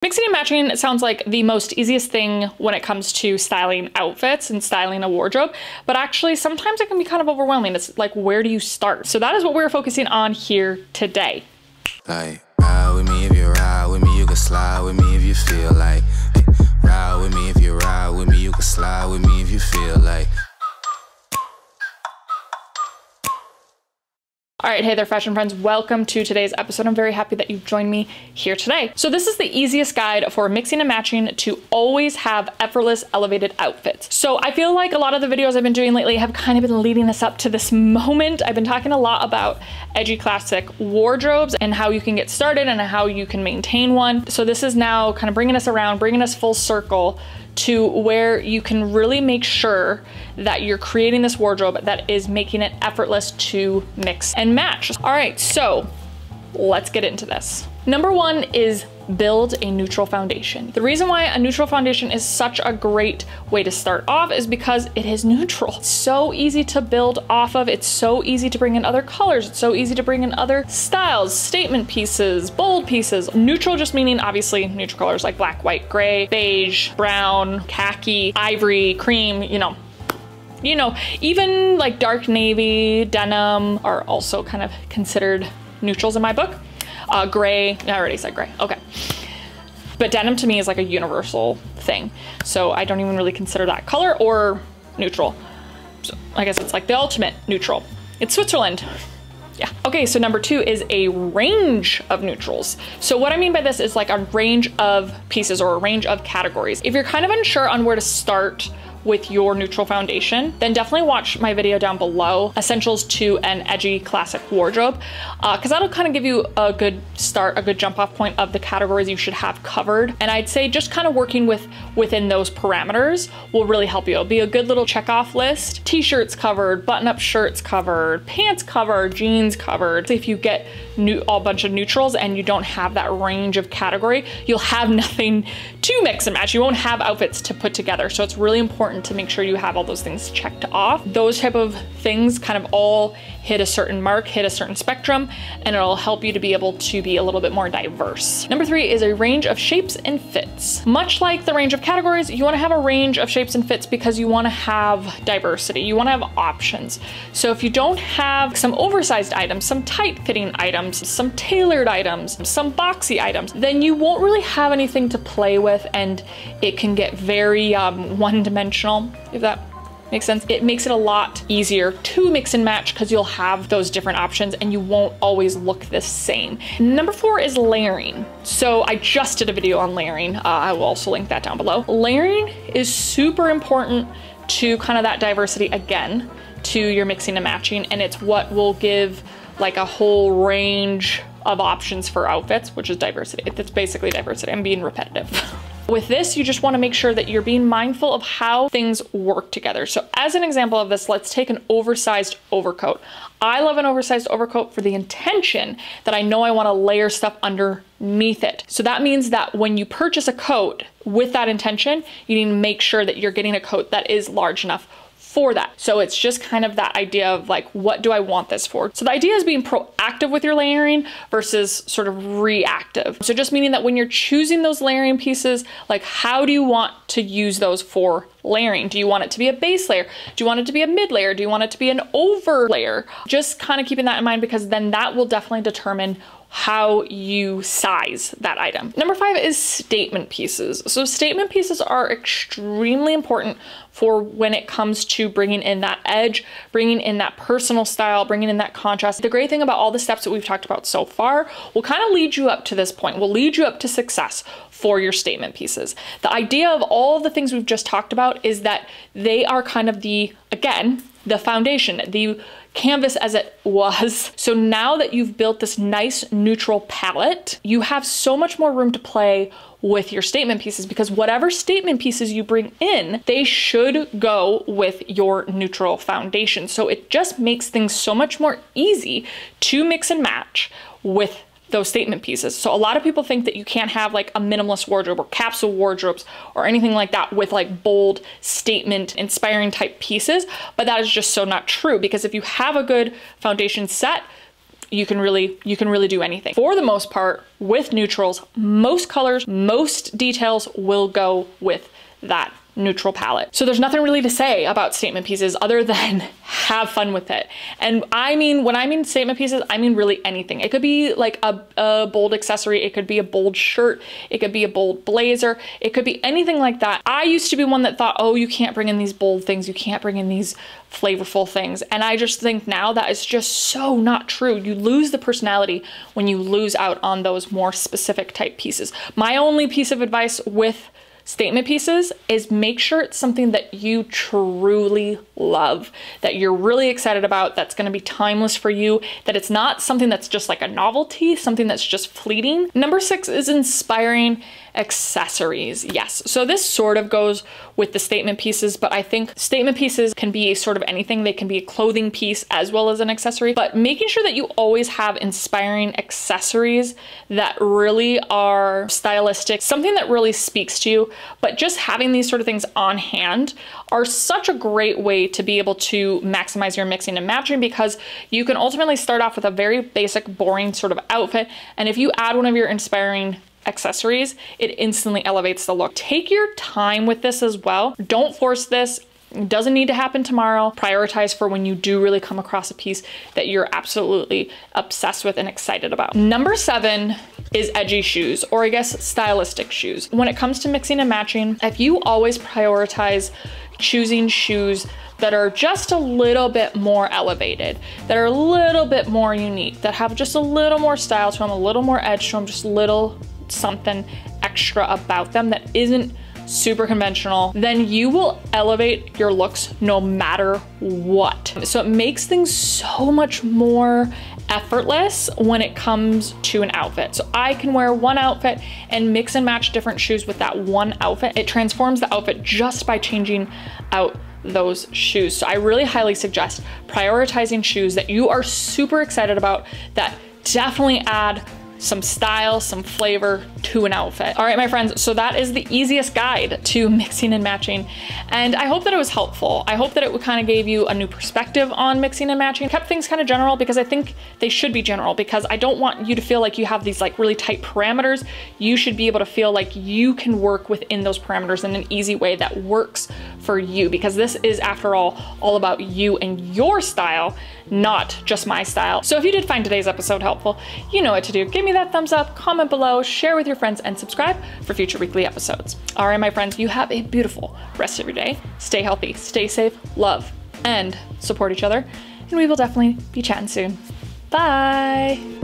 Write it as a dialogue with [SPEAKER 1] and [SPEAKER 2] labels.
[SPEAKER 1] Mixing and matching sounds like the most easiest thing when it comes to styling outfits and styling a wardrobe, but actually sometimes it can be kind of overwhelming. It's like, where do you start? So that is what we're focusing on here today.
[SPEAKER 2] Like, ride with me if you ride with me, you can slide with me if you feel like. Hey, ride with me if you ride with me, you can slide with me if you feel like.
[SPEAKER 1] All right, hey there, fashion friends. Welcome to today's episode. I'm very happy that you've joined me here today. So this is the easiest guide for mixing and matching to always have effortless, elevated outfits. So I feel like a lot of the videos I've been doing lately have kind of been leading us up to this moment. I've been talking a lot about edgy classic wardrobes and how you can get started and how you can maintain one. So this is now kind of bringing us around, bringing us full circle to where you can really make sure that you're creating this wardrobe that is making it effortless to mix and match. All right, so let's get into this. Number one is build a neutral foundation. The reason why a neutral foundation is such a great way to start off is because it is neutral. It's so easy to build off of. It's so easy to bring in other colors. It's so easy to bring in other styles, statement pieces, bold pieces. Neutral just meaning obviously neutral colors like black, white, gray, beige, brown, khaki, ivory, cream, you know, even like dark navy, denim are also kind of considered neutrals in my book. Gray, I already said gray, okay. But denim to me is like a universal thing. So I don't even really consider that color or neutral. So I guess it's like the ultimate neutral. It's Switzerland. Yeah. Okay, so number two is a range of neutrals. So what I mean by this is like a range of pieces or a range of categories. If you're kind of unsure on where to start with your neutral foundation, then definitely watch my video down below, Essentials to an Edgy Classic Wardrobe, because that'll kind of give you a good start, a good jump off point of the categories you should have covered. And I'd say just kind of working within those parameters will really help you. It'll be a good little check off list. T-shirts covered, button-up shirts covered, pants covered, jeans covered. If you get a bunch of neutrals and you don't have that range of category, you'll have nothing to mix and match. You won't have outfits to put together. So it's really important to make sure you have all those things checked off. Those type of things kind of all hit a certain mark, hit a certain spectrum, and it'll help you to be able to be a little bit more diverse. Number three is a range of shapes and fits. Much like the range of categories, you want to have a range of shapes and fits because you want to have diversity. You want to have options. So if you don't have some oversized items, some tight fitting items, some tailored items, some boxy items, then you won't really have anything to play with and it can get very one-dimensional, if that makes sense. It makes it a lot easier to mix and match because you'll have those different options and you won't always look the same. Number four is layering. So I just did a video on layering. I will also link that down below. Layering is super important to kind of that diversity again, to your mixing and matching, and it's what will give like a whole range of options for outfits, which is diversity. It's basically diversity. I'm being repetitive. With this, you just want to make sure that you're being mindful of how things work together. So as an example of this, let's take an oversized overcoat. I love an oversized overcoat for the intention that I know I want to layer stuff underneath it. So that means that when you purchase a coat with that intention, you need to make sure that you're getting a coat that is large enough for that. So it's just kind of that idea of like, what do I want this for? So the idea is being proactive with your layering versus sort of reactive. So just meaning that when you're choosing those layering pieces, like how do you want to use those for layering? Do you want it to be a base layer? Do you want it to be a mid layer? Do you want it to be an over layer? Just kind of keeping that in mind because then that will definitely determine how you size that item. Number five is statement pieces. So statement pieces are extremely important for when it comes to bringing in that edge, bringing in that personal style, bringing in that contrast. The great thing about all the steps that we've talked about so far will kind of lead you up to this point, will lead you up to success for your statement pieces. The idea of all of the things we've just talked about is that they are kind of the foundation, the canvas as it was. So now that you've built this nice neutral palette, you have so much more room to play with your statement pieces because whatever statement pieces you bring in, they should go with your neutral foundation. So it just makes things so much more easy to mix and match with those statement pieces. So a lot of people think that you can't have like a minimalist wardrobe or capsule wardrobes or anything like that with like bold statement inspiring type pieces, but that is just so not true because if you have a good foundation set, you can really do anything. For the most part, with neutrals, most colors, most details will go with that neutral palette. So there's nothing really to say about statement pieces other than have fun with it. And I mean, when I mean statement pieces, I mean really anything. It could be like a bold accessory. It could be a bold shirt. It could be a bold blazer. It could be anything like that. I used to be one that thought, oh, you can't bring in these bold things. You can't bring in these flavorful things. And I just think now that is just so not true. You lose the personality when you lose out on those more specific type pieces. My only piece of advice with statement pieces is make sure it's something that you truly love, that you're really excited about, that's going to be timeless for you, that it's not something that's just like a novelty, something that's just fleeting. Number 6 is inspiring accessories. Yes, so this sort of goes with the statement pieces, but I think statement pieces can be sort of anything. They can be a clothing piece as well as an accessory, but making sure that you always have inspiring accessories that really are stylistic, something that really speaks to you, but just having these sort of things on hand are such a great way to be able to maximize your mixing and matching, because you can ultimately start off with a very basic, boring sort of outfit, and if you add one of your inspiring accessories, it instantly elevates the look. Take your time with this as well. Don't force this. It doesn't need to happen tomorrow. Prioritize for when you do really come across a piece that you're absolutely obsessed with and excited about. Number 7 is edgy shoes, or I guess stylistic shoes. When it comes to mixing and matching, if you always prioritize choosing shoes that are just a little bit more elevated, that are a little bit more unique, that have just a little more style to them, a little more edge to them, just little something extra about them that isn't super conventional, then you will elevate your looks no matter what. So it makes things so much more effortless when it comes to an outfit. So I can wear one outfit and mix and match different shoes with that one outfit. It transforms the outfit just by changing out those shoes. So I really highly suggest prioritizing shoes that you are super excited about, that definitely add some style, some flavor to an outfit. All right, my friends, so that is the easiest guide to mixing and matching. And I hope that it was helpful. I hope that it kind of gave you a new perspective on mixing and matching. Kept things kind of general because I think they should be general, because I don't want you to feel like you have these like really tight parameters. You should be able to feel like you can work within those parameters in an easy way that works for you, because this is, after all about you and your style, not just my style. So if you did find today's episode helpful, you know what to do. Give me that thumbs up, comment below, share with your friends, and subscribe for future weekly episodes. All right, my friends, you have a beautiful rest of your day. Stay healthy, stay safe, love, and support each other. And we will definitely be chatting soon. Bye.